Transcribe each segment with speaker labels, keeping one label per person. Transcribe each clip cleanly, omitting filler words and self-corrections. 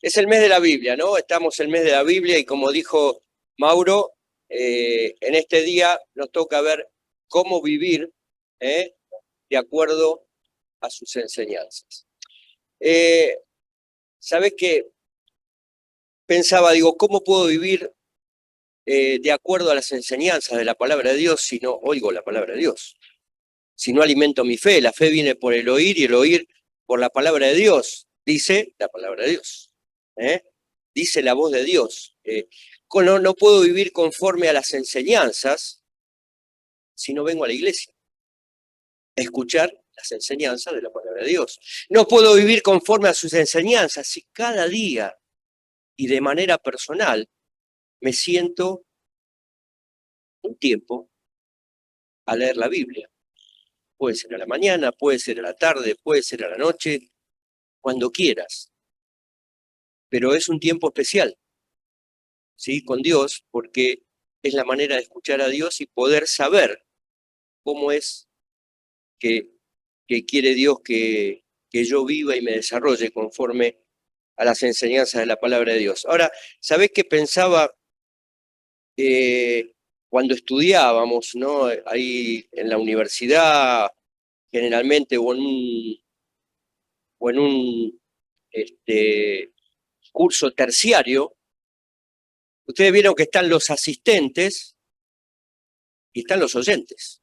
Speaker 1: Es el mes de la Biblia, ¿no? Estamos en el mes de la Biblia y como dijo Mauro, en este día nos toca ver cómo vivir de acuerdo a sus enseñanzas. ¿Sabés qué? Pensaba, digo, ¿cómo puedo vivir de acuerdo a las enseñanzas de la palabra de Dios si no oigo la palabra de Dios? Si no alimento mi fe, la fe viene por el oír y el oír por la palabra de Dios, dice la palabra de Dios. Dice la voz de Dios. No puedo vivir conforme a las enseñanzas si no vengo a la iglesia a escuchar las enseñanzas de la palabra de Dios. No puedo vivir conforme a sus enseñanzas si cada día y de manera personal me siento un tiempo a leer la Biblia. Puede ser a la mañana, puede ser a la tarde, puede ser a la noche, cuando quieras. Pero es un tiempo especial, ¿sí? Con Dios, porque es la manera de escuchar a Dios y poder saber cómo es que quiere Dios que yo viva y me desarrolle conforme a las enseñanzas de la palabra de Dios. Ahora, ¿sabés qué pensaba cuando estudiábamos, ¿no? Ahí en la universidad, generalmente, o en un curso terciario? Ustedes vieron que están los asistentes y están los oyentes.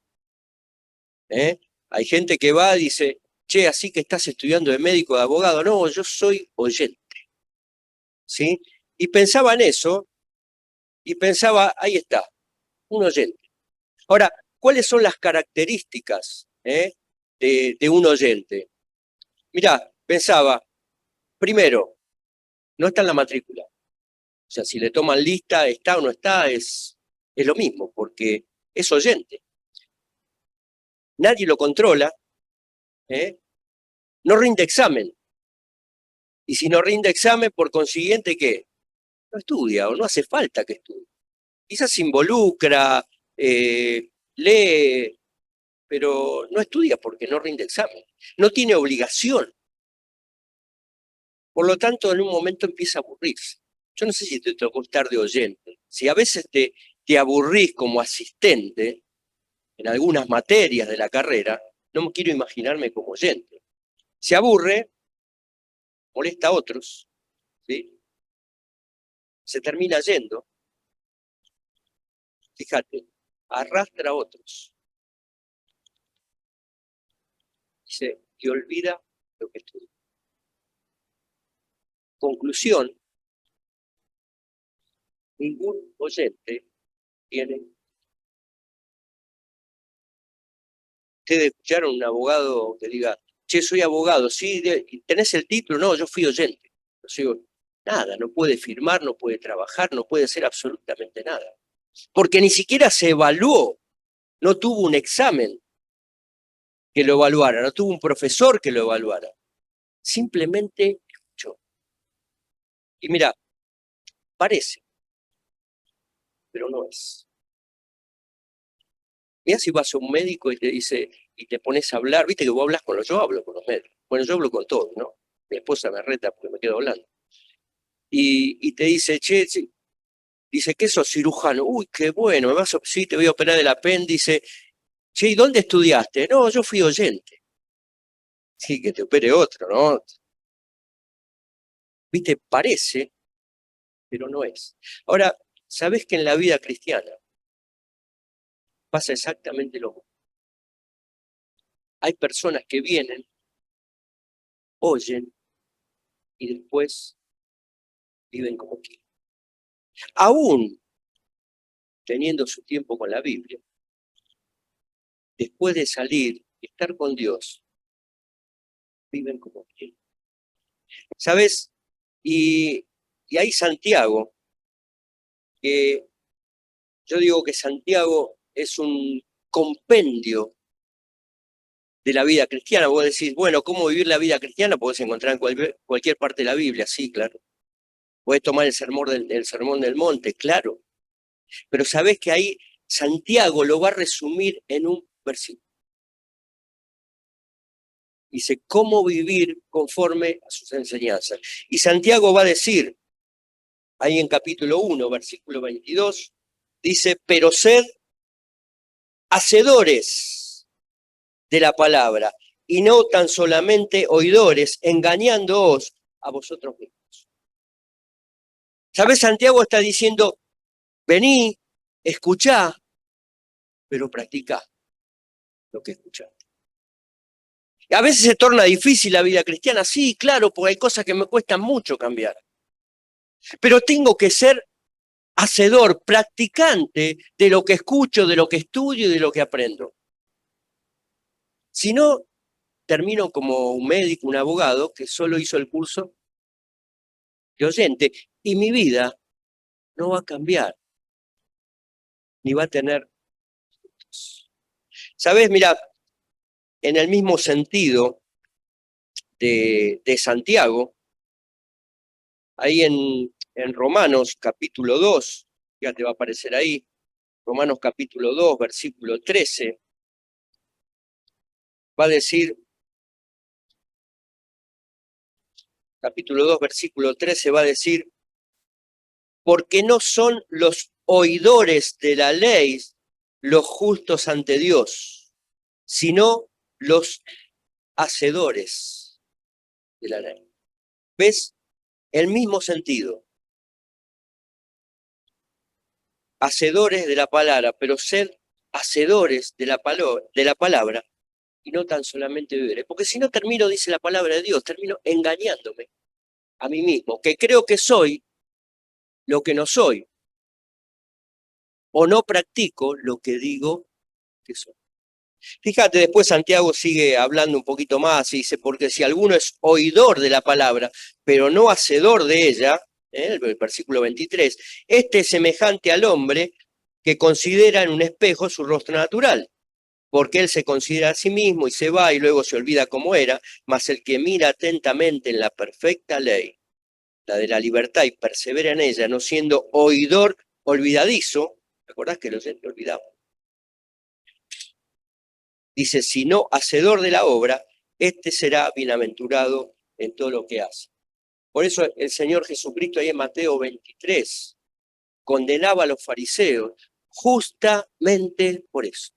Speaker 1: Hay gente que va y dice, che, así que estás estudiando de médico, de abogado. No, yo soy oyente. ¿Sí? Y pensaba en eso, y pensaba, ahí está, un oyente. Ahora, ¿cuáles son las características de un oyente? Mirá, pensaba, primero, no está en la matrícula. O sea, si le toman lista, está o no está, es lo mismo, porque es oyente. Nadie lo controla, no rinde examen. Y si no rinde examen, por consiguiente, ¿qué? No estudia o no hace falta que estudie. Quizás se involucra, lee, pero no estudia porque no rinde examen. No tiene obligación. Por lo tanto, en un momento empieza a aburrirse. Yo no sé si te tocó estar de oyente. Si a veces te aburrís como asistente en algunas materias de la carrera, no me quiero imaginarme como oyente. Se aburre, molesta a otros, ¿sí? Se termina yendo, fíjate, arrastra a otros. Y olvida lo que estudia. Conclusión, ningún oyente tiene. Ustedes escucharon a un abogado que diga, che, soy abogado, sí, ¿tenés el título? No, yo fui oyente. No sigo, nada, no puede firmar, no puede trabajar, no puede hacer absolutamente nada. Porque ni siquiera se evaluó, no tuvo un examen que lo evaluara, no tuvo un profesor que lo evaluara. Simplemente escuchó. Y mira, parece, pero no es. Mira si vas a un médico y te dice, y te pones a hablar, viste que vos hablas con yo hablo con los médicos. Bueno, yo hablo con todos, ¿no? Mi esposa me reta porque me quedo hablando. Y te dice, che, dice, ¿qué sos cirujano? Uy, qué bueno, sí, te voy a operar del apéndice. Che, ¿y dónde estudiaste? No, yo fui oyente. Sí, que te opere otro, ¿no? Viste, parece, pero no es. Ahora, ¿sabés que en la vida cristiana pasa exactamente lo mismo? Hay personas que vienen, oyen y después viven como quieren. Aún teniendo su tiempo con la Biblia, después de salir y estar con Dios, viven como quieren. ¿Sabes? Y hay Santiago, que yo digo que Santiago es un compendio de la vida cristiana. Vos decís, bueno, ¿cómo vivir la vida cristiana? Podés encontrar en cualquier parte de la Biblia, sí, claro. Podés tomar el sermón del monte, claro. Pero sabés que ahí Santiago lo va a resumir en un versículo. Dice, ¿cómo vivir conforme a sus enseñanzas? Y Santiago va a decir, ahí en capítulo 1, versículo 22, dice, pero sed hacedores de la palabra, y no tan solamente oidores, engañándoos a vosotros mismos. ¿Sabes? Santiago está diciendo, vení, escuchá, pero practicá lo que escuchás. A veces se torna difícil la vida cristiana, sí, claro, porque hay cosas que me cuestan mucho cambiar. Pero tengo que ser hacedor, practicante de lo que escucho, de lo que estudio y de lo que aprendo. Si no, termino como un médico, un abogado que solo hizo el curso de oyente y mi vida no va a cambiar, ni va a tener. ¿Sabes? Mira, en el mismo sentido de Santiago, ahí en Romanos capítulo 2, ya te va a aparecer ahí, Romanos capítulo 2, versículo 13, va a decir, capítulo 2, versículo 13, va a decir, porque no son los oidores de la ley los justos ante Dios, sino los hacedores de la ley. ¿Ves? El mismo sentido. Hacedores de la palabra, pero ser hacedores de la palabra y no tan solamente oidores. Porque si no termino, dice la palabra de Dios, termino engañándome a mí mismo, que creo que soy lo que no soy, o no practico lo que digo que soy. Fíjate, después Santiago sigue hablando un poquito más y dice, porque si alguno es oidor de la palabra, pero no hacedor de ella, el versículo 23, este es semejante al hombre que considera en un espejo su rostro natural, porque él se considera a sí mismo y se va y luego se olvida cómo era, mas el que mira atentamente en la perfecta ley, la de la libertad, y persevera en ella, no siendo oidor olvidadizo, ¿recordás que los olvidamos? Dice, sino hacedor de la obra, este será bienaventurado en todo lo que hace. Por eso el Señor Jesucristo ahí en Mateo 23 condenaba a los fariseos justamente por eso.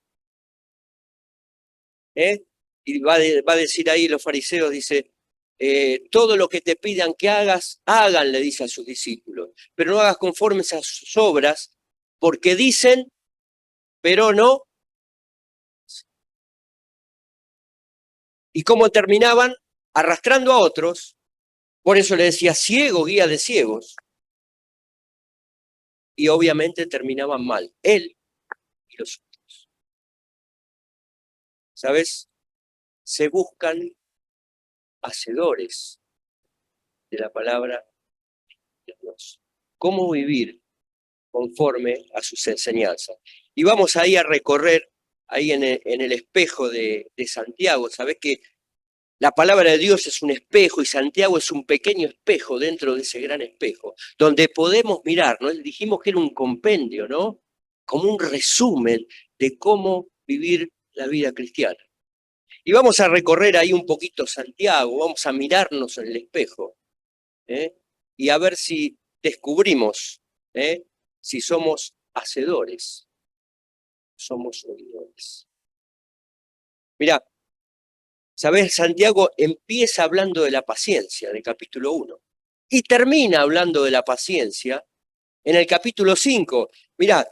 Speaker 1: Y va a decir ahí los fariseos, dice, todo lo que te pidan que hagas, hagan, le dice a sus discípulos, pero no hagas conformes a sus obras, porque dicen, pero no. ¿Y cómo terminaban? Arrastrando a otros. Por eso le decía, ciego, guía de ciegos. Y obviamente terminaban mal, él y los otros. ¿Sabes? Se buscan hacedores de la palabra de Dios. ¿Cómo vivir conforme a sus enseñanzas? Y vamos ahí a recorrer, ahí en el espejo de Santiago. ¿Sabes que la palabra de Dios es un espejo y Santiago es un pequeño espejo dentro de ese gran espejo, donde podemos mirar, ¿no? Dijimos que era un compendio, ¿no? Como un resumen de cómo vivir la vida cristiana. Y vamos a recorrer ahí un poquito Santiago, vamos a mirarnos en el espejo, y a ver si descubrimos, si somos hacedores, somos oidores. Mirá, ¿sabés? Santiago empieza hablando de la paciencia, del capítulo 1, y termina hablando de la paciencia en el capítulo 5. Mirá,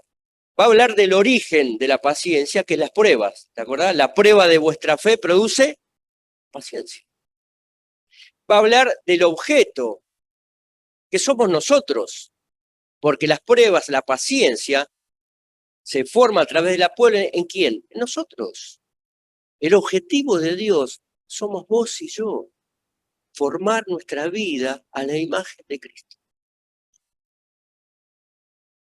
Speaker 1: va a hablar del origen de la paciencia, que es las pruebas, ¿te acordás? La prueba de vuestra fe produce paciencia. Va a hablar del objeto, que somos nosotros, porque las pruebas, la paciencia, se forma a través de la prueba, ¿en quién? En nosotros. El objetivo de Dios somos vos y yo, formar nuestra vida a la imagen de Cristo.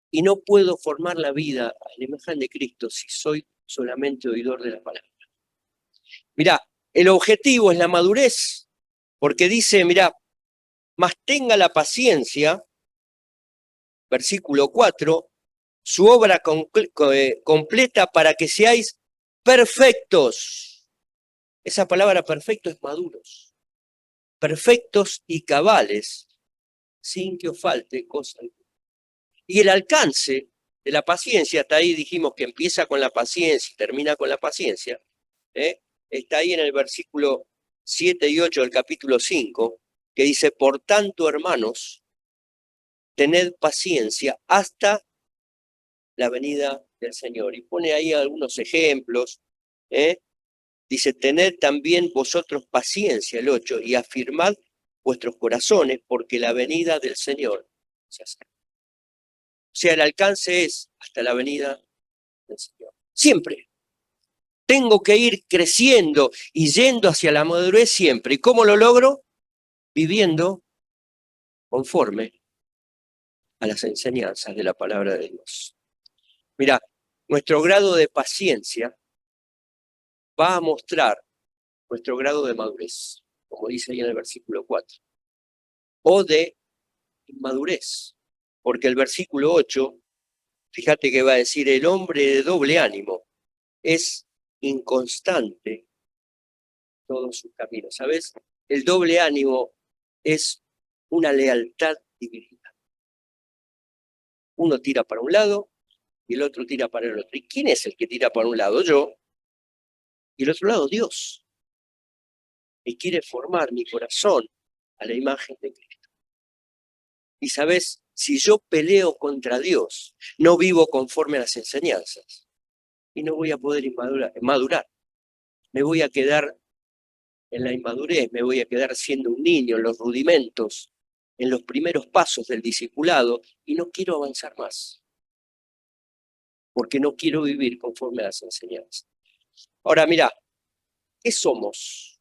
Speaker 1: Y no puedo formar la vida a la imagen de Cristo si soy solamente oidor de la palabra. Mirá, el objetivo es la madurez, porque dice, mirá, mas tenga la paciencia, versículo 4, su obra completa para que seáis perfectos Esa palabra perfecto es maduros, perfectos y cabales, sin que os falte cosa alguna. Y el alcance de la paciencia, hasta ahí dijimos que empieza con la paciencia y termina con la paciencia, está ahí en el versículo 7 y 8 del capítulo 5, que dice, por tanto, hermanos, tened paciencia hasta la venida del Señor. Y pone ahí algunos ejemplos, dice, tened también vosotros paciencia, el 8, y afirmad vuestros corazones, porque la venida del Señor se acerca. O sea, el alcance es hasta la venida del Señor. Siempre. Tengo que ir creciendo y yendo hacia la madurez siempre. ¿Y cómo lo logro? Viviendo conforme a las enseñanzas de la palabra de Dios. Mira, nuestro grado de paciencia va a mostrar nuestro grado de madurez, como dice ahí en el versículo 4, o de inmadurez, porque el versículo 8, fíjate que va a decir, el hombre de doble ánimo es inconstante todos sus caminos. ¿Sabes? El doble ánimo es una lealtad dividida. Uno tira para un lado y el otro tira para el otro. ¿Y quién es el que tira para un lado? Yo. Y el otro lado, Dios. Y quiere formar mi corazón a la imagen de Cristo. Y sabes, si yo peleo contra Dios, no vivo conforme a las enseñanzas. Y no voy a poder madurar. Me voy a quedar en la inmadurez, me voy a quedar siendo un niño en los rudimentos, en los primeros pasos del discipulado, y no quiero avanzar más. Porque no quiero vivir conforme a las enseñanzas. Ahora, mira, ¿qué somos?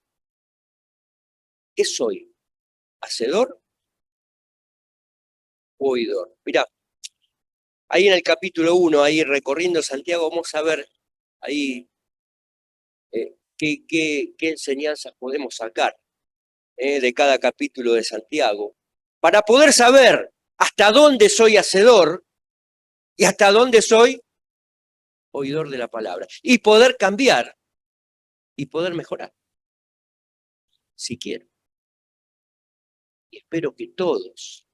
Speaker 1: ¿Qué soy? ¿Hacedor o oidor? Mira, ahí en el capítulo 1, ahí recorriendo Santiago, vamos a ver ahí qué enseñanzas podemos sacar de cada capítulo de Santiago, para poder saber hasta dónde soy hacedor y hasta dónde soy oidor de la palabra. Y poder cambiar y poder mejorar, si quiero. Y espero que todos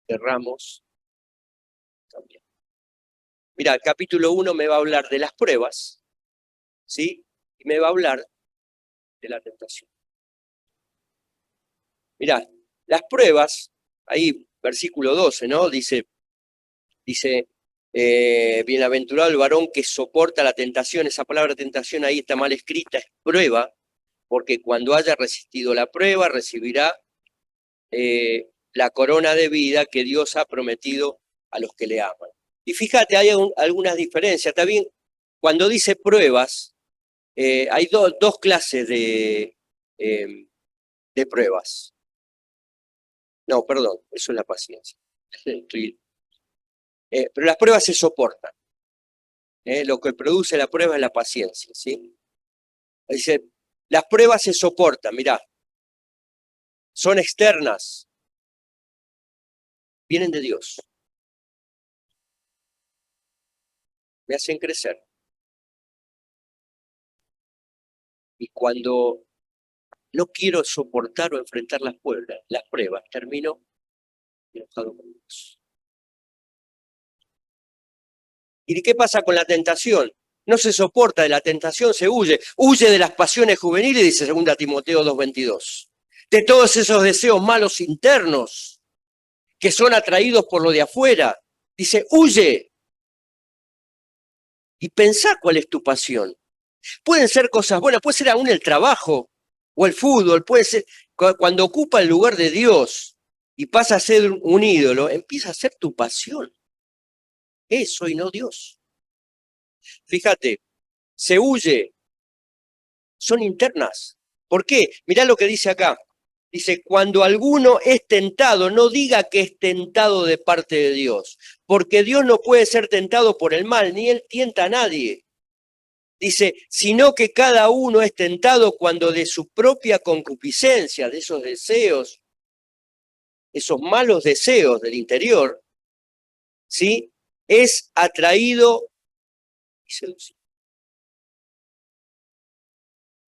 Speaker 1: querramos cambiar. Mira, el capítulo 1 me va a hablar de las pruebas, ¿sí? Y me va a hablar de la tentación. Mira, las pruebas, ahí versículo 12, ¿no? Dice, bienaventurado el varón que soporta la tentación. Esa palabra tentación ahí está mal escrita, es prueba, porque cuando haya resistido la prueba recibirá la corona de vida que Dios ha prometido a los que le aman. Y fíjate, hay algunas diferencias. También cuando dice pruebas, hay dos clases de pruebas. No, perdón, eso es la paciencia. Pero las pruebas se soportan. Lo que produce la prueba es la paciencia, ¿sí? Dice, las pruebas se soportan, mirá, son externas, vienen de Dios, me hacen crecer. Y cuando no quiero soportar o enfrentar las pruebas, termino enojado con Dios. ¿Y qué pasa con la tentación? No se soporta de la tentación, se huye. Huye de las pasiones juveniles, dice 2 Timoteo 2:22. De todos esos deseos malos internos que son atraídos por lo de afuera. Dice, huye. Y pensá cuál es tu pasión. Pueden ser cosas buenas, puede ser aún el trabajo o el fútbol, puede ser cuando ocupa el lugar de Dios y pasa a ser un ídolo, empieza a ser tu pasión. Eso y no Dios. Fíjate, se huye, son internas. ¿Por qué? Mirá lo que dice acá. Dice, cuando alguno es tentado, no diga que es tentado de parte de Dios, porque Dios no puede ser tentado por el mal, ni Él tienta a nadie. Dice, sino que cada uno es tentado cuando de su propia concupiscencia, de esos deseos, esos malos deseos del interior, ¿sí? Es atraído y seducido.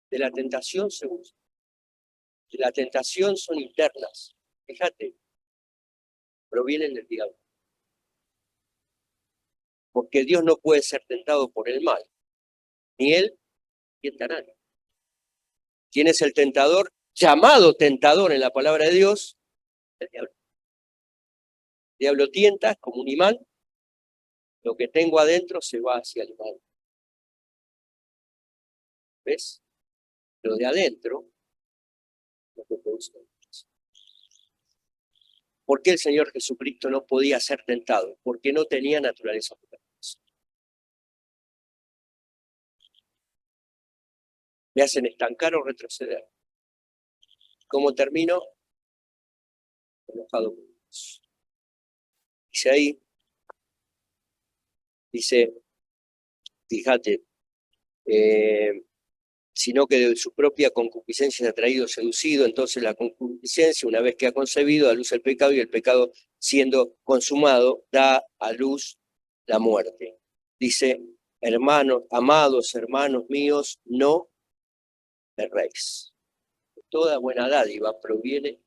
Speaker 1: De la tentación se usa. De la tentación son internas. Fíjate, provienen del diablo. Porque Dios no puede ser tentado por el mal. Ni él, tienta a nadie. ¿Quién es el tentador? Llamado tentador en la palabra de Dios, el diablo. El diablo tienta como un imán. Lo que tengo adentro se va hacia el mal. ¿Ves? Lo de adentro lo que produce. ¿Por qué el Señor Jesucristo no podía ser tentado? Porque no tenía naturaleza pecaminosa. Me hacen estancar o retroceder. ¿Cómo termino? Enojado con Dios. Dice ahí, dice, fíjate, sino que de su propia concupiscencia se ha traído seducido, entonces la concupiscencia, una vez que ha concebido, da luz el pecado, y el pecado, siendo consumado, da a luz la muerte. Dice, hermanos, amados hermanos míos, no erréis. Toda buena dádiva proviene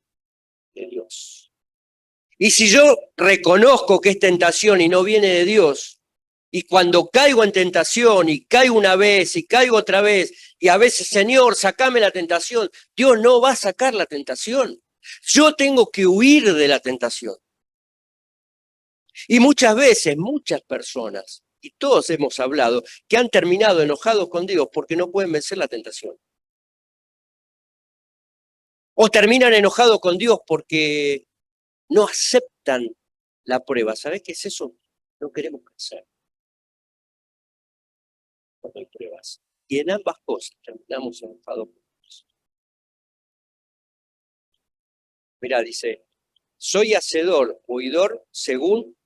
Speaker 1: de Dios. Y si yo reconozco que es tentación y no viene de Dios, y cuando caigo en tentación, y caigo una vez, y caigo otra vez, y a veces, Señor, sacame la tentación, Dios no va a sacar la tentación. Yo tengo que huir de la tentación. Y muchas veces, muchas personas, y todos hemos hablado, que han terminado enojados con Dios porque no pueden vencer la tentación. O terminan enojados con Dios porque no aceptan la prueba. ¿Sabes qué es eso? No queremos crecer cuando hay pruebas. Y en ambas cosas terminamos enojados con Dios. Mirá, dice, soy hacedor, oidor, según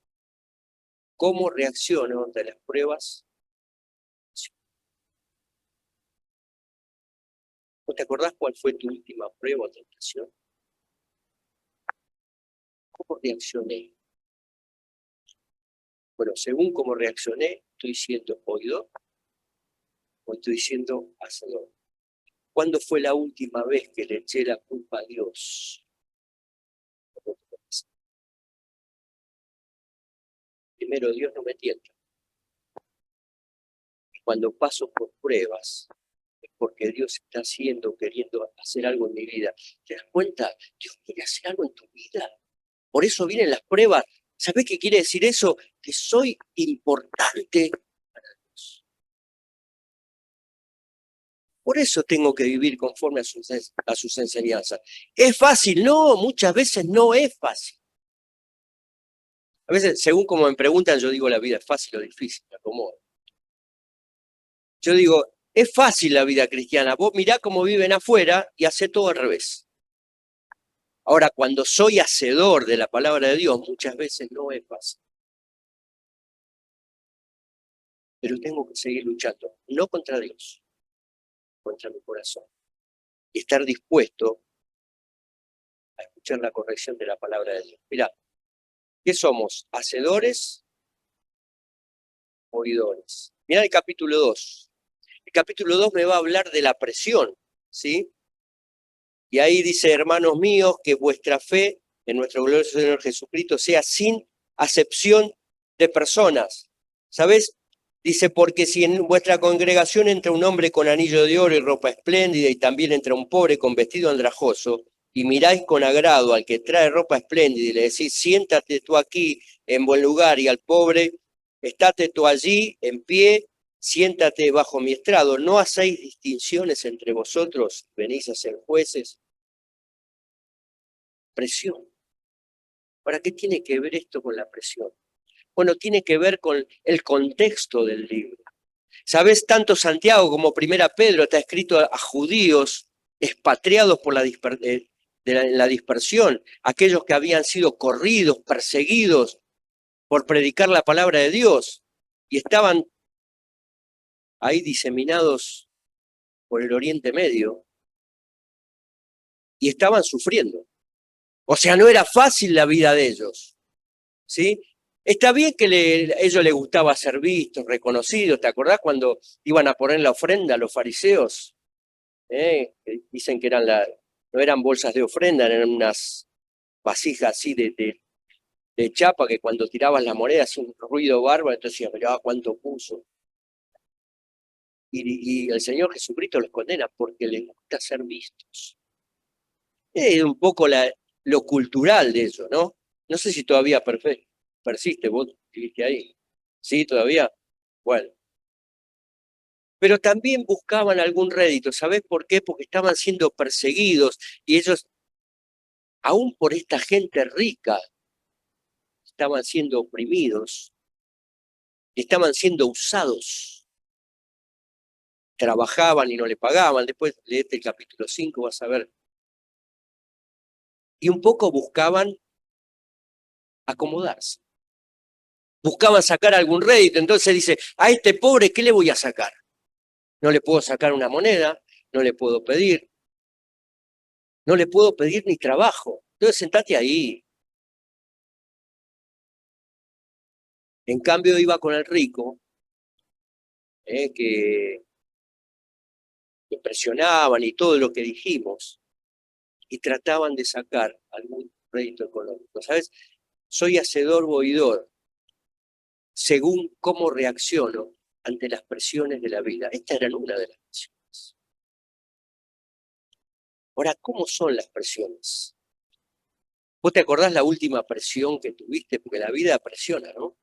Speaker 1: cómo reacciono ante las pruebas. ¿No te acordás cuál fue tu última prueba o tentación? ¿Cómo reaccioné? Bueno, según cómo reaccioné, estoy siendo oidor o estoy siendo hacedor. ¿Cuándo fue la última vez que le eché la culpa a Dios? Primero, Dios no me tienta. Cuando paso por pruebas, es porque Dios está haciendo, queriendo hacer algo en mi vida. ¿Te das cuenta? Dios quiere hacer algo en tu vida. Por eso vienen las pruebas. ¿Sabés qué quiere decir eso? Que soy importante para Dios. Por eso tengo que vivir conforme a sus enseñanzas. ¿Es fácil? No, muchas veces no es fácil. A veces, según como me preguntan, yo digo la vida es fácil o difícil, me acomodo. Yo digo, es fácil la vida cristiana. Vos mirá cómo viven afuera y hacé todo al revés. Ahora, cuando soy hacedor de la palabra de Dios, muchas veces no es fácil. Pero tengo que seguir luchando, no contra Dios, contra mi corazón. Y estar dispuesto a escuchar la corrección de la palabra de Dios. Mirá, ¿qué somos? ¿Hacedores o oidores? Mirá el capítulo 2. El capítulo 2 me va a hablar de la presión, ¿sí? Y ahí dice, hermanos míos, que vuestra fe en nuestro glorioso Señor Jesucristo sea sin acepción de personas. ¿Sabes? Dice, porque si en vuestra congregación entra un hombre con anillo de oro y ropa espléndida, y también entra un pobre con vestido andrajoso, y miráis con agrado al que trae ropa espléndida y le decís, siéntate tú aquí en buen lugar, y al pobre, estate tú allí en pie, siéntate bajo mi estrado. ¿No hacéis distinciones entre vosotros? ¿Venís a ser jueces? Presión. ¿Para qué tiene que ver esto con la presión? Bueno, tiene que ver con el contexto del libro. ¿Sabes? Tanto Santiago como Primera Pedro está escrito a judíos expatriados por la dispersión, aquellos que habían sido corridos, perseguidos por predicar la palabra de Dios y estaban ahí diseminados por el Oriente Medio y estaban sufriendo. O sea, no era fácil la vida de ellos, ¿sí? Está bien que a ellos les gustaba ser vistos, reconocidos. ¿Te acordás cuando iban a poner la ofrenda a los fariseos? que dicen que no eran bolsas de ofrenda, eran unas vasijas así de chapa que cuando tirabas la moneda hacía un ruido bárbaro, entonces decía, mirá cuánto puso. Y el Señor Jesucristo los condena porque les gusta ser vistos. Es un poco lo cultural de eso, ¿no? No sé si todavía persiste, vos viviste ahí. ¿Sí, todavía? Bueno. Pero también buscaban algún rédito, ¿sabés por qué? Porque estaban siendo perseguidos y ellos, aún por esta gente rica, estaban siendo oprimidos, estaban siendo usados. Trabajaban y no le pagaban. Después leete el capítulo 5, vas a ver. Y un poco buscaban acomodarse. Buscaban sacar algún rédito. Entonces dice, a este pobre, ¿qué le voy a sacar? No le puedo sacar una moneda, no le puedo pedir, no le puedo pedir ni trabajo. Entonces sentate ahí. En cambio iba con el rico, que presionaban y todo lo que dijimos, y trataban de sacar algún rédito económico. ¿Sabes? Soy hacedor o oidor, según cómo reacciono ante las presiones de la vida. Esta era una de las presiones. Ahora, ¿cómo son las presiones? ¿Vos te acordás la última presión que tuviste? Porque la vida presiona, ¿no?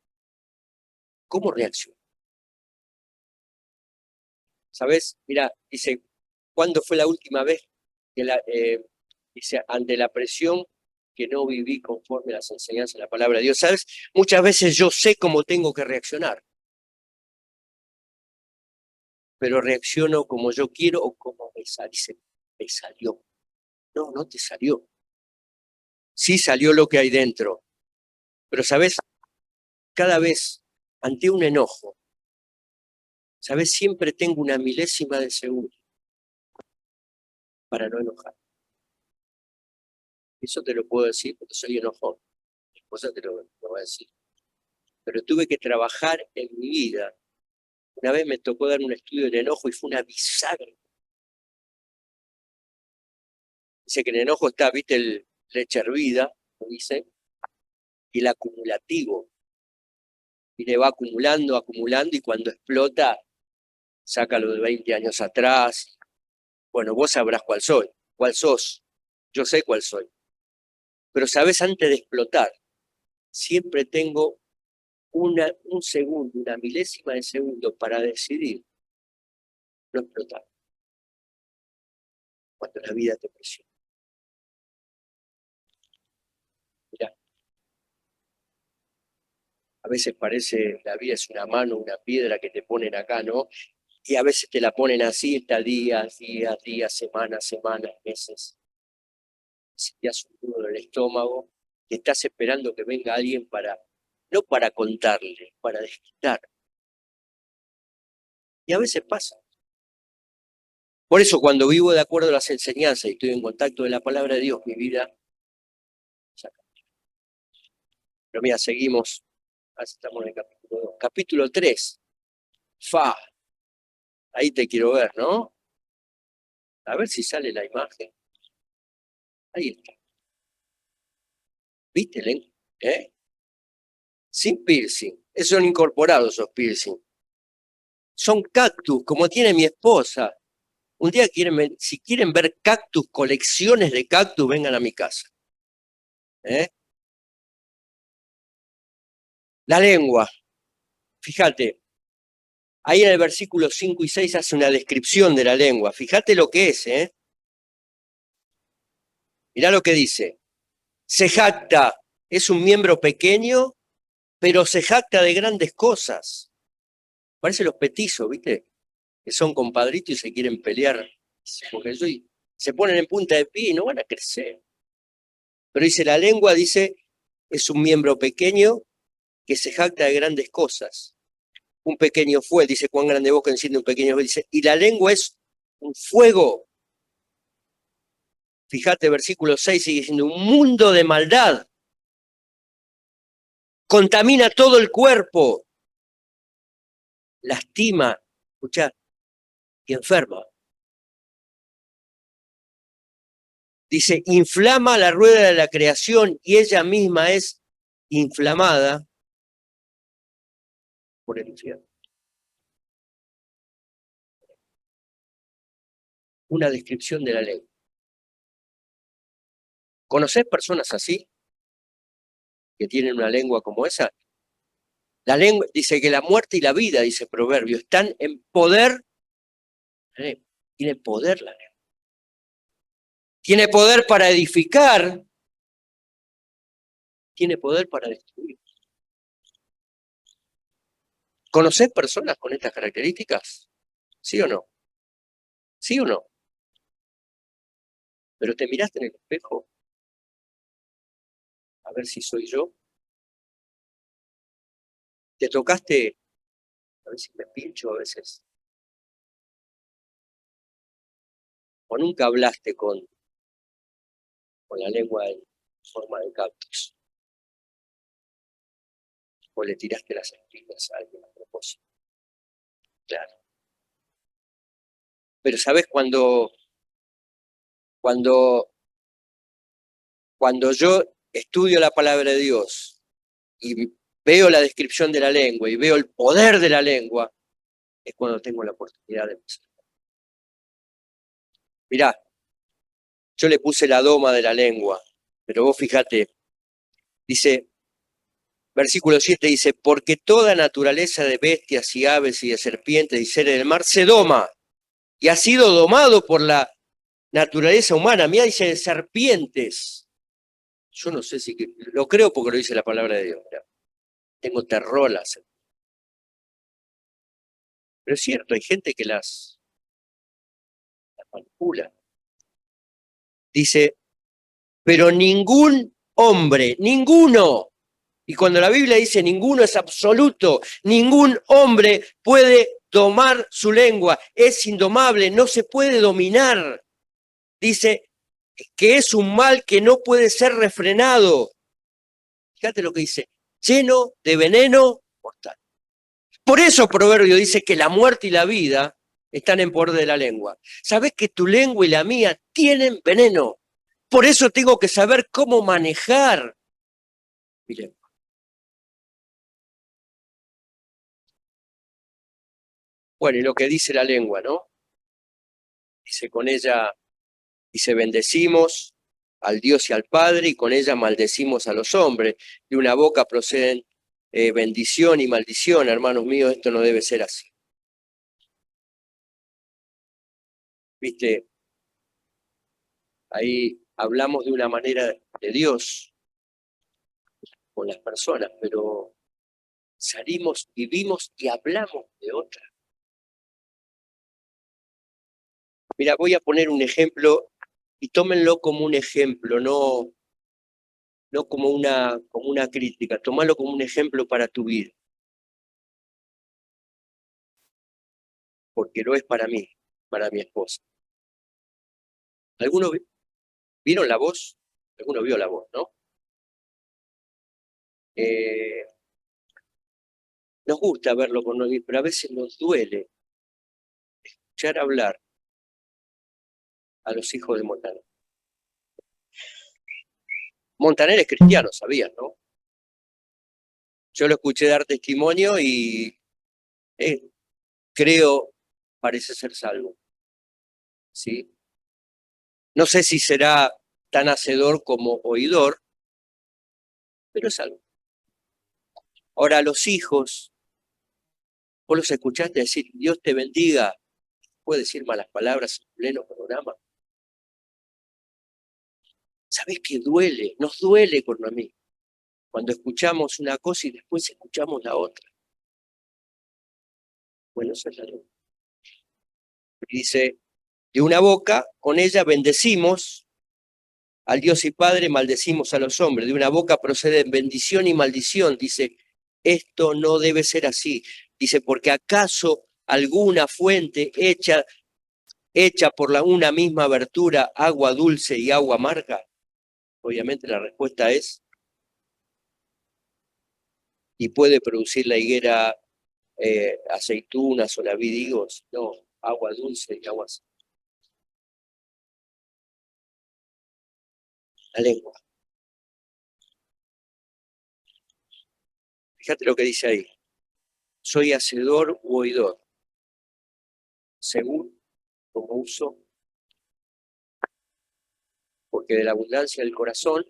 Speaker 1: ¿Cómo reaccionó? ¿Sabes? Mira, dice, ¿cuándo fue la última vez que dice, ante la presión que no viví conforme a las enseñanzas de la palabra de Dios? ¿Sabes? Muchas veces yo sé cómo tengo que reaccionar, pero reacciono como yo quiero o como me sale. Dice, me salió. No, no te salió. Sí salió lo que hay dentro. Pero, ¿sabes? Cada vez ante un enojo, ¿sabes? Siempre tengo una milésima de segundo para no enojar. Eso te lo puedo decir porque soy enojón. Mi esposa te lo va a decir. Pero tuve que trabajar en mi vida. Una vez me tocó dar un estudio del enojo y fue una bisagra. Dice que en el enojo está, viste, el leche hervida, lo dice, y el acumulativo. Y le va acumulando, acumulando, y cuando explota, saca lo de 20 años atrás. Bueno, vos sabrás cuál sos. Yo sé cuál soy. Pero sabes, antes de explotar, siempre tengo un segundo, una milésima de segundo para decidir no explotar cuando la vida te presiona. Mirá, a veces parece la vida es una mano, una piedra que te ponen acá, ¿no? Y a veces te la ponen así, está días, semanas, meses. Si te hace un nudo en el estómago, que estás esperando que venga alguien no para contarle, para desquitar. Y a veces pasa. Por eso cuando vivo de acuerdo a las enseñanzas y estoy en contacto de la palabra de Dios, mi vida ya cambia. Pero mira, seguimos. Estamos en el capítulo 2. Capítulo 3. Ahí te quiero ver, ¿no? A ver si sale la imagen. Ahí está. ¿Viste, Len? Sin piercing. Esos son incorporados esos piercing. Son cactus, como tiene mi esposa. Un día si quieren ver cactus, colecciones de cactus, vengan a mi casa. La lengua. Fíjate, ahí en el versículo 5 y 6 hace una descripción de la lengua. Fíjate lo que es, Mirá lo que dice. Se jacta, es un miembro pequeño, pero se jacta de grandes cosas. Parece los petizos, ¿viste? Que son compadritos y se quieren pelear. Porque se ponen en punta de pie y no van a crecer. Pero dice, la lengua, dice, es un miembro pequeño que se jacta de grandes cosas. Un pequeño fuego, dice, cuán grande boca enciende un pequeño fuego. Dice, y la lengua es un fuego. Fíjate, versículo 6 sigue diciendo, un mundo de maldad. Contamina todo el cuerpo. Lastima, escuchá, y enferma. Dice, inflama la rueda de la creación y ella misma es inflamada por el infierno. Una descripción de la lengua. ¿Conocés personas así? Que tienen una lengua como esa. La lengua, dice que la muerte y la vida, dice Proverbio, están en poder. Tiene poder la lengua. Tiene poder para edificar, tiene poder para destruir. ¿Conocés personas con estas características? ¿Sí o no? ¿Sí o no? Pero te miraste en el espejo a ver si soy yo. Te tocaste, a ver si me pincho a veces. O nunca hablaste con la lengua en forma de cactus. O le tiraste las espinas a alguien a propósito. Claro. Pero ¿sabés cuando yo estudio la palabra de Dios y veo la descripción de la lengua y veo el poder de la lengua, es cuando tengo la oportunidad de pensar. Mirá, yo le puse la doma de la lengua, pero vos fíjate, dice, versículo 7 dice, porque toda naturaleza de bestias y aves y de serpientes y seres del mar se doma y ha sido domado por la naturaleza humana. Mirá, dice de serpientes. Yo no sé si, lo creo porque lo dice la palabra de Dios. Mirá. Tengo terror a las serpientes. Pero es cierto, hay gente que las manipula. Dice, pero ningún hombre, ninguno, y cuando la Biblia dice ninguno es absoluto, ningún hombre puede domar su lengua, es indomable, no se puede dominar. Dice que es un mal que no puede ser refrenado. Fíjate lo que dice, lleno de veneno mortal. Por eso Proverbio dice que la muerte y la vida están en poder de la lengua. ¿Sabés que tu lengua y la mía tienen veneno? Por eso tengo que saber cómo manejar mi lengua. Bueno, y lo que dice la lengua, ¿no? Dice, con ella, dice, bendecimos al Dios y al Padre, y con ella maldecimos a los hombres. De una boca proceden bendición y maldición, hermanos míos, esto no debe ser así. Viste, ahí hablamos de una manera de Dios con las personas, pero salimos, vivimos y hablamos de otra. Mira, voy a poner un ejemplo y tómenlo como un ejemplo, no como una crítica, tómalo como un ejemplo para tu vida, porque lo es para mí, para mi esposa. ¿Algunos vieron La Voz? Alguno vio La Voz, ¿no? Nos gusta verlo con nosotros, pero a veces nos duele escuchar hablar a los hijos de Montaner. Montaner es cristiano, sabías, ¿no? Yo lo escuché dar testimonio y creo, parece ser salvo, ¿sí? No sé si será tan hacedor como oidor, pero es salvo. Ahora, los hijos, vos los escuchaste decir, Dios te bendiga, puede decir malas palabras en pleno programa. ¿Sabés qué duele? Nos duele con a mí, cuando escuchamos una cosa y después escuchamos la otra. Bueno, eso es la ley. Y dice, de una boca, con ella bendecimos al Dios y Padre, maldecimos a los hombres. De una boca proceden bendición y maldición. Dice, esto no debe ser así. Dice, porque acaso alguna fuente hecha por una misma abertura, agua dulce y agua amarga. Obviamente la respuesta es, y puede producir la higuera aceitunas o la vid higos. No, agua dulce y agua La lengua. Fíjate lo que dice ahí. Soy hacedor u oidor, según como uso, porque de la abundancia del corazón,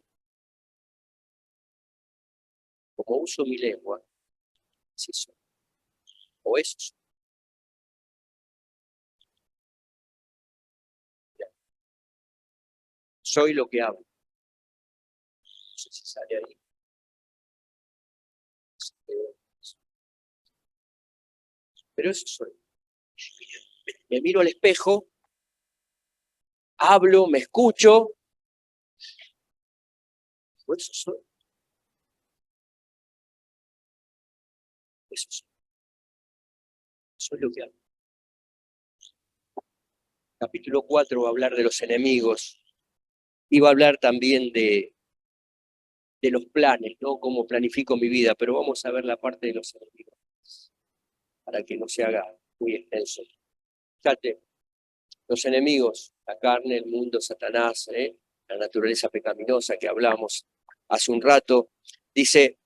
Speaker 1: como uso mi lengua, sí soy. O eso soy. Soy lo que hablo. No sé si sale ahí. Pero eso soy. Me miro al espejo, hablo, me escucho, por eso soy. Eso soy. Soy lo que hablo. Capítulo 4 va a hablar de los enemigos y va a hablar también de los planes, ¿no? Cómo planifico mi vida, pero vamos a ver la parte de los enemigos para que no se haga muy extenso. Fíjate, los enemigos, la carne, el mundo, Satanás, la naturaleza pecaminosa que hablamos hace un rato, dice,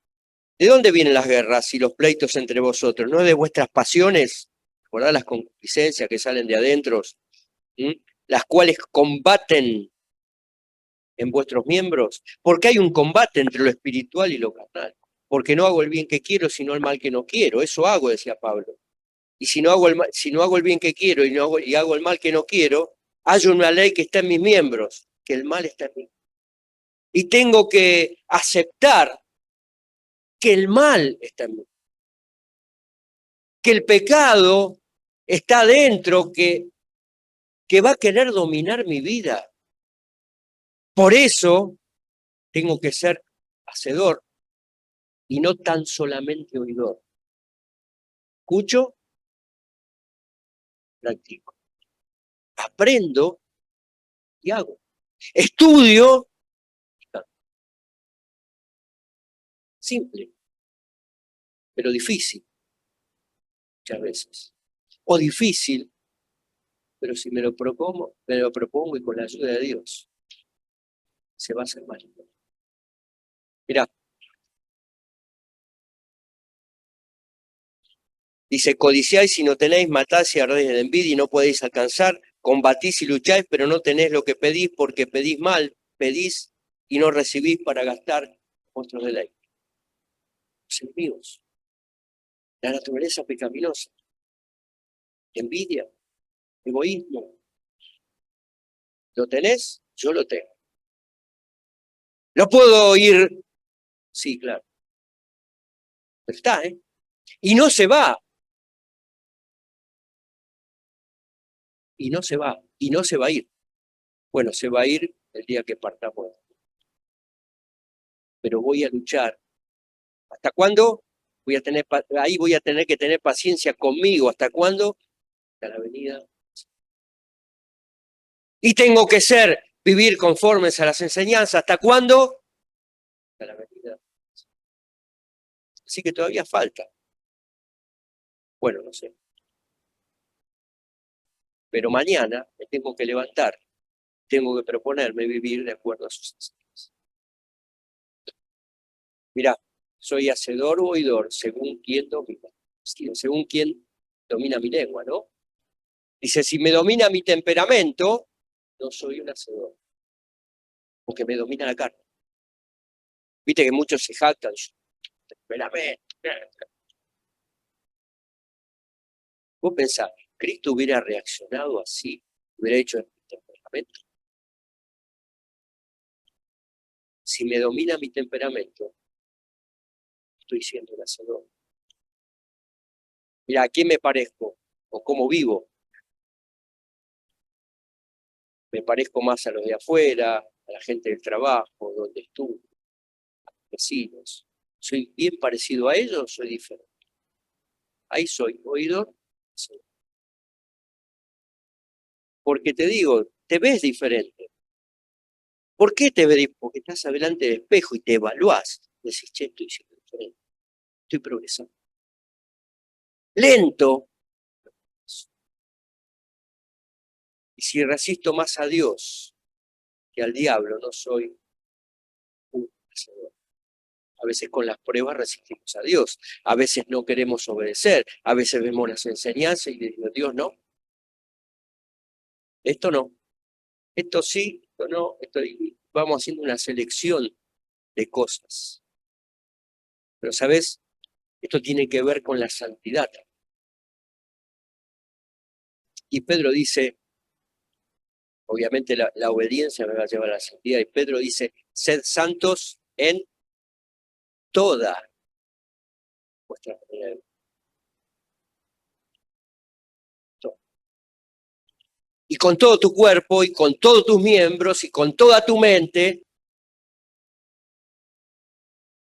Speaker 1: ¿de dónde vienen las guerras y los pleitos entre vosotros? ¿No de vuestras pasiones? ¿Recordad las concupiscencias que salen de adentro? Las cuales combaten en vuestros miembros, porque hay un combate entre lo espiritual y lo carnal, porque no hago el bien que quiero, sino el mal que no quiero, eso hago, decía Pablo. Y si no hago el bien que quiero y hago el mal que no quiero, hay una ley que está en mis miembros, que el mal está en mí. Y tengo que aceptar que el mal está en mí, que el pecado está dentro, que va a querer dominar mi vida. Por eso tengo que ser hacedor y no tan solamente oidor. Escucho, practico. Aprendo y hago. Estudio, simple, pero difícil muchas veces. O difícil, pero si me lo propongo y con la ayuda de Dios, se va a hacer mal. Mirá, dice, codiciáis y no tenéis, matáis y ardéis en envidia y no podéis alcanzar, combatís y lucháis, pero no tenéis lo que pedís porque pedís mal, pedís y no recibís para gastar vuestros deleites. Los enemigos, la naturaleza pecaminosa, envidia, egoísmo. ¿Lo tenés? Yo lo tengo. ¿Lo puedo ir? Sí, claro. Pero está, ¿eh? Y no se va, y no se va, y no se va a ir. Bueno, se va a ir el día que partamos. Pero voy a luchar. ¿Hasta cuándo? Ahí voy a tener que tener paciencia conmigo. ¿Hasta cuándo? Hasta la venida. Y tengo que vivir conformes a las enseñanzas. ¿Hasta cuándo? Hasta la venida. Así que todavía falta. Bueno, no sé. Pero mañana me tengo que levantar. Tengo que proponerme vivir de acuerdo a sus enseñanzas. Mirá, soy hacedor o oidor, según quien domina. Según quien domina mi lengua, ¿no? Dice, si me domina mi temperamento, no soy un hacedor, porque me domina la carne. Viste que muchos se jactan, temperamento. Vos pensás, ¿Cristo hubiera reaccionado así? ¿Hubiera hecho el temperamento? Si me domina mi temperamento, estoy siendo un hacedor. Mira, ¿a quién me parezco? ¿O cómo vivo? Me parezco más a los de afuera, a la gente del trabajo, donde estuve, a los vecinos. ¿Soy bien parecido a ellos o soy diferente? Ahí soy oidor. Sí. Porque te digo, te ves diferente. ¿Por qué te ves diferente? Porque estás delante del espejo y te evaluás. Decís, che, estoy siendo diferente, estoy progresando. Lento. Y si resisto más a Dios que al diablo, no soy A veces con las pruebas resistimos a Dios. A veces no queremos obedecer. A veces vemos las enseñanzas y decimos, Dios, no. Esto no. Esto sí, esto no. Vamos haciendo una selección de cosas. Pero, ¿sabes? Esto tiene que ver con la santidad. Y Pedro dice, obviamente la obediencia me va a llevar a la santidad. Y Pedro dice, sed santos en toda vuestra manera de vivir. Y con todo tu cuerpo, y con todos tus miembros, y con toda tu mente,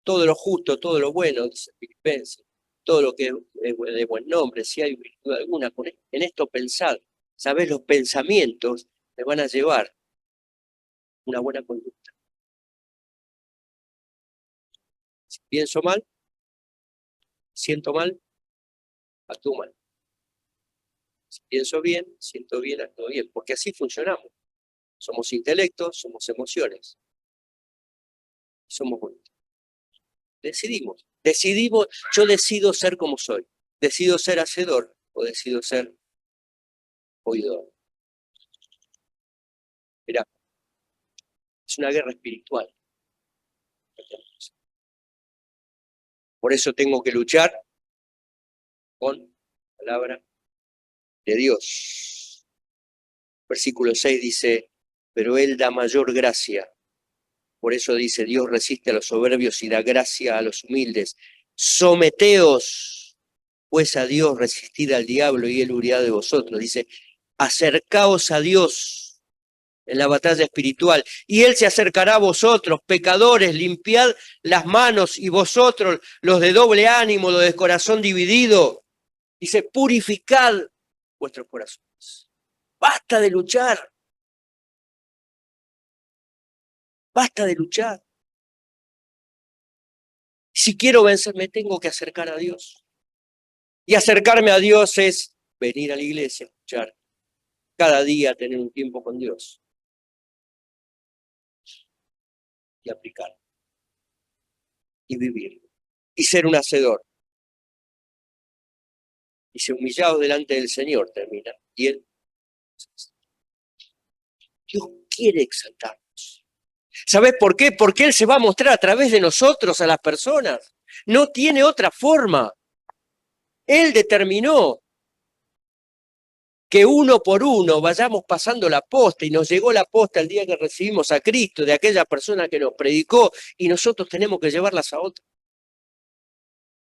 Speaker 1: todo lo justo, todo lo bueno, dice Filipenses, todo lo que es de buen nombre, si hay virtud alguna, en esto pensad. ¿Sabes? Los pensamientos me van a llevar una buena conducta. Si pienso mal, siento mal, actúo mal. Si pienso bien, siento bien, actúo bien, porque así funcionamos. Somos intelectos, somos emociones, somos buenos. Decidimos, yo decido ser como soy, decido ser hacedor o decido ser oidor. Mirá, es una guerra espiritual. Por eso tengo que luchar con la palabra de Dios. Versículo 6 dice, pero Él da mayor gracia. Por eso dice, Dios resiste a los soberbios y da gracia a los humildes. Someteos, pues a Dios, resistid al diablo y Él huirá de vosotros. Dice, acercaos a Dios en la batalla espiritual, y Él se acercará a vosotros, pecadores, limpiad las manos, y vosotros, los de doble ánimo, los de corazón dividido, dice, purificad vuestros corazones. Basta de luchar. Basta de luchar. Si quiero vencer, me tengo que acercar a Dios. Y acercarme a Dios es venir a la iglesia, escuchar, cada día tener un tiempo con Dios y aplicar y vivir y ser un hacedor. Y se humillados delante del Señor, termina. Y Él, Dios quiere exaltarnos. ¿Sabes por qué? Porque Él se va a mostrar a través de nosotros a las personas. No tiene otra forma. Él determinó que uno por uno vayamos pasando la posta, y nos llegó la posta el día que recibimos a Cristo, de aquella persona que nos predicó, y nosotros tenemos que llevarlas a otros.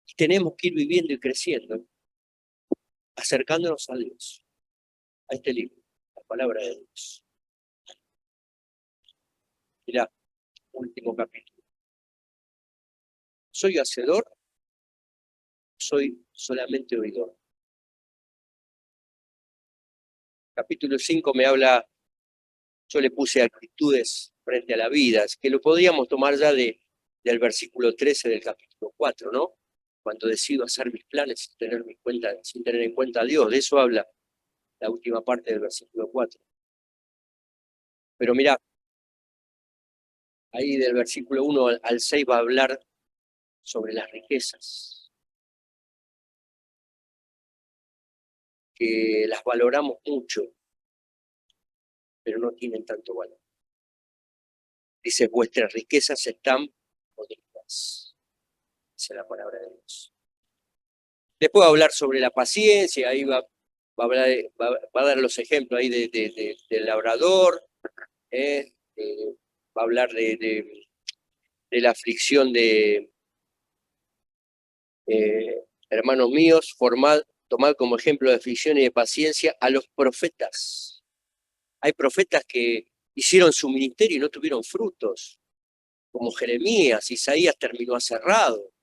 Speaker 1: Y tenemos que ir viviendo y creciendo, acercándonos a Dios, a este libro, la palabra de Dios. Mirá, último capítulo. ¿Soy hacedor? ¿Soy solamente oidor? Capítulo 5 me habla, yo le puse actitudes frente a la vida, es que lo podríamos tomar ya del versículo 13 del capítulo 4, ¿no? Cuando decido hacer mis planes sin tener en cuenta a Dios. De eso habla la última parte del versículo 4. Pero mirá, ahí del versículo 1 al 6 va a hablar sobre las riquezas, que las valoramos mucho, pero no tienen tanto valor. Dice, vuestras riquezas están podridas. Esa es la palabra de Dios. Después va a hablar sobre la paciencia, ahí va a dar los ejemplos ahí del labrador, va a hablar de la aflicción de hermanos míos, tomad como ejemplo de aflicción y de paciencia a los profetas. Hay profetas que hicieron su ministerio y no tuvieron frutos, como Jeremías, Isaías terminó aserrado,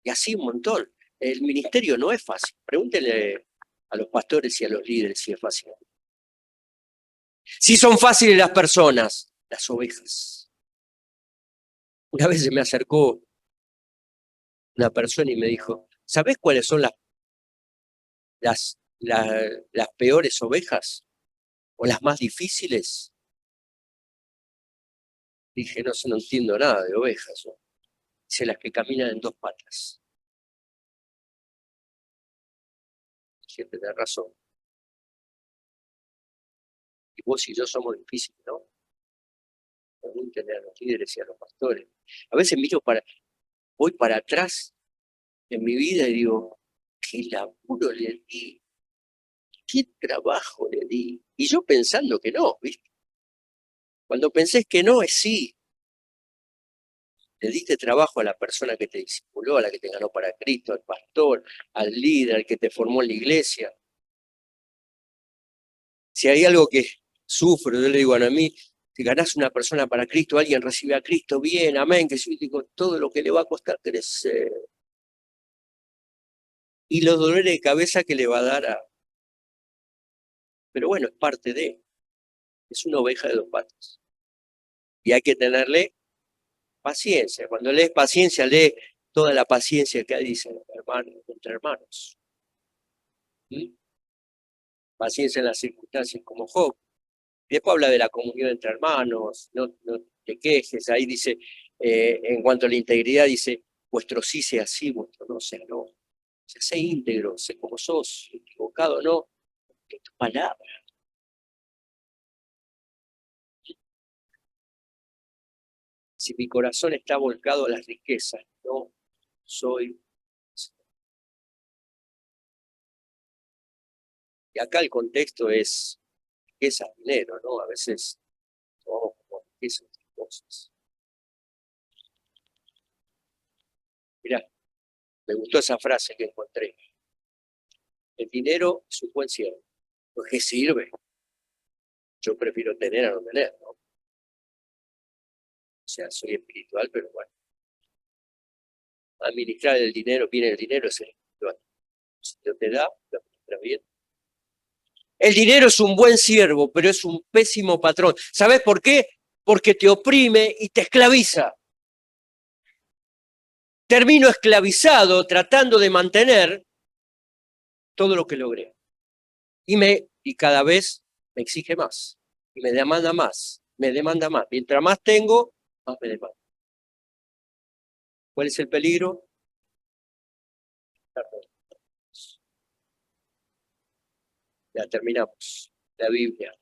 Speaker 1: y así un montón. El ministerio no es fácil. Pregúntenle a los pastores y a los líderes si es fácil. Si son fáciles las personas, las ovejas. Una vez se me acercó una persona y me dijo, ¿sabés cuáles son las peores ovejas? ¿O las más difíciles? Dije, no entiendo nada de ovejas. Dice las que caminan en dos patas. Siempre tenés razón. Y vos y yo somos difíciles, ¿no? Pregúntenle a los líderes y a los pastores. A veces voy para atrás en mi vida y digo, ¿qué laburo le di? ¿Qué trabajo le di? Y yo pensando que no, ¿viste? Cuando pensés que no, es sí. Le diste trabajo a la persona que te discipuló, a la que te ganó para Cristo, al pastor, al líder, al que te formó en la iglesia. Si hay algo que sufro, yo le digo, bueno, a mí, si ganás una persona para Cristo, alguien recibe a Cristo, bien, amén, que sí, digo, todo lo que le va a costar crecer. Y los dolores de cabeza que le va a dar a... Pero bueno, es parte de... Es una oveja de dos patas. Y hay que tenerle paciencia. Cuando lees paciencia, lee toda la paciencia que hay, dicen hermanos, entre hermanos. ¿Mm? Paciencia en las circunstancias como Job. Y después habla de la comunión entre hermanos, no te quejes. Ahí dice, en cuanto a la integridad, dice, vuestro sí sea sí, vuestro no sea no. O sea, sé íntegro, sé como sos, equivocado no, que tu palabra. Si mi corazón está volcado a las riquezas, no soy. Y acá el contexto es riqueza, dinero, ¿no? A veces tomamos como riqueza otras cosas. Mirá, me gustó esa frase que encontré. El dinero es un buen siervo. ¿Por qué sirve? Yo prefiero tener a no tener, ¿no? O sea, soy espiritual, pero bueno. Administrar el dinero, viene el dinero, es el espiritual. Si Dios te da, lo administra bien. El dinero es un buen siervo, pero es un pésimo patrón. ¿Sabes por qué? Porque te oprime y te esclaviza. Termino esclavizado tratando de mantener todo lo que logré. Y cada vez me exige más. Y me demanda más. Me demanda más. Mientras más tengo, más me demanda. ¿Cuál es el peligro? Ya terminamos. La Biblia.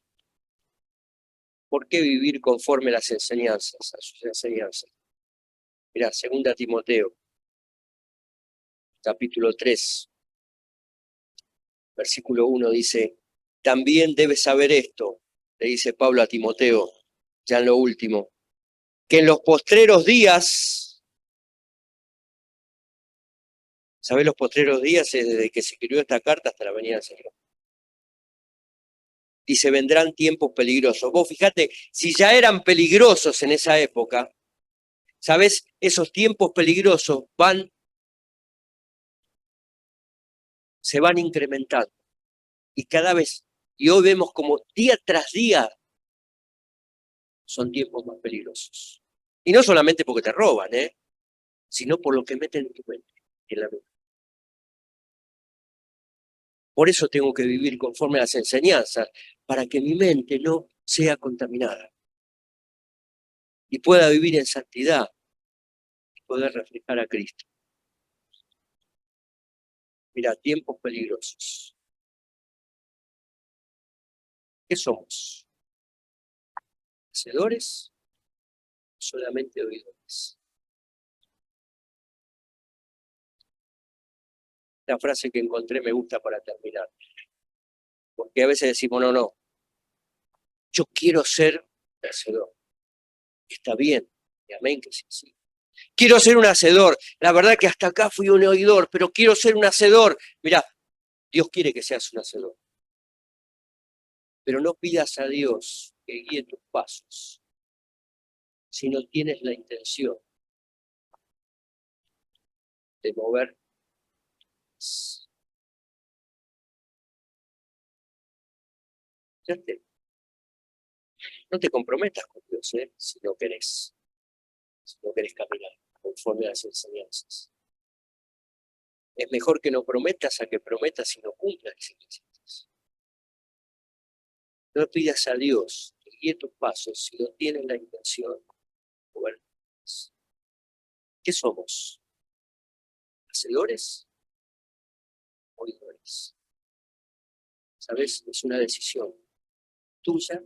Speaker 1: ¿Por qué vivir conforme a las enseñanzas, a sus enseñanzas? Mirá, 2 Timoteo, capítulo 3, versículo 1 dice, también debes saber esto, le dice Pablo a Timoteo, ya en lo último, que en los postreros días, ¿sabés los postreros días? Es desde que se escribió esta carta hasta la venida del Señor. Dice, vendrán tiempos peligrosos. Vos fíjate, si ya eran peligrosos en esa época, ¿sabés? Esos tiempos peligrosos se van incrementando. Y cada vez, y hoy vemos como día tras día son tiempos más peligrosos. Y no solamente porque te roban, sino por lo que meten en tu mente, en la mente. Por eso tengo que vivir conforme a las enseñanzas, para que mi mente no sea contaminada y pueda vivir en santidad y poder reflejar a Cristo. Mira, tiempos peligrosos. ¿Qué somos? ¿Hacedores o solamente oidores? La frase que encontré me gusta para terminar. Porque a veces decimos, no, yo quiero ser hacedor. Está bien, y amén que sí, sí. Quiero ser un hacedor. La verdad que hasta acá fui un oidor, pero quiero ser un hacedor. Mirá, Dios quiere que seas un hacedor. Pero no pidas a Dios que guíe tus pasos si no tienes la intención de mover. No te comprometas con Dios, si no querés caminar conforme a las enseñanzas. Es mejor que no prometas a que prometas y no cumplas las enseñanzas. No pidas a Dios que guíe tus pasos si no tienes la intención de mover. ¿Qué somos? ¿Hacedores o oidores? ¿Sabes? Es una decisión tuya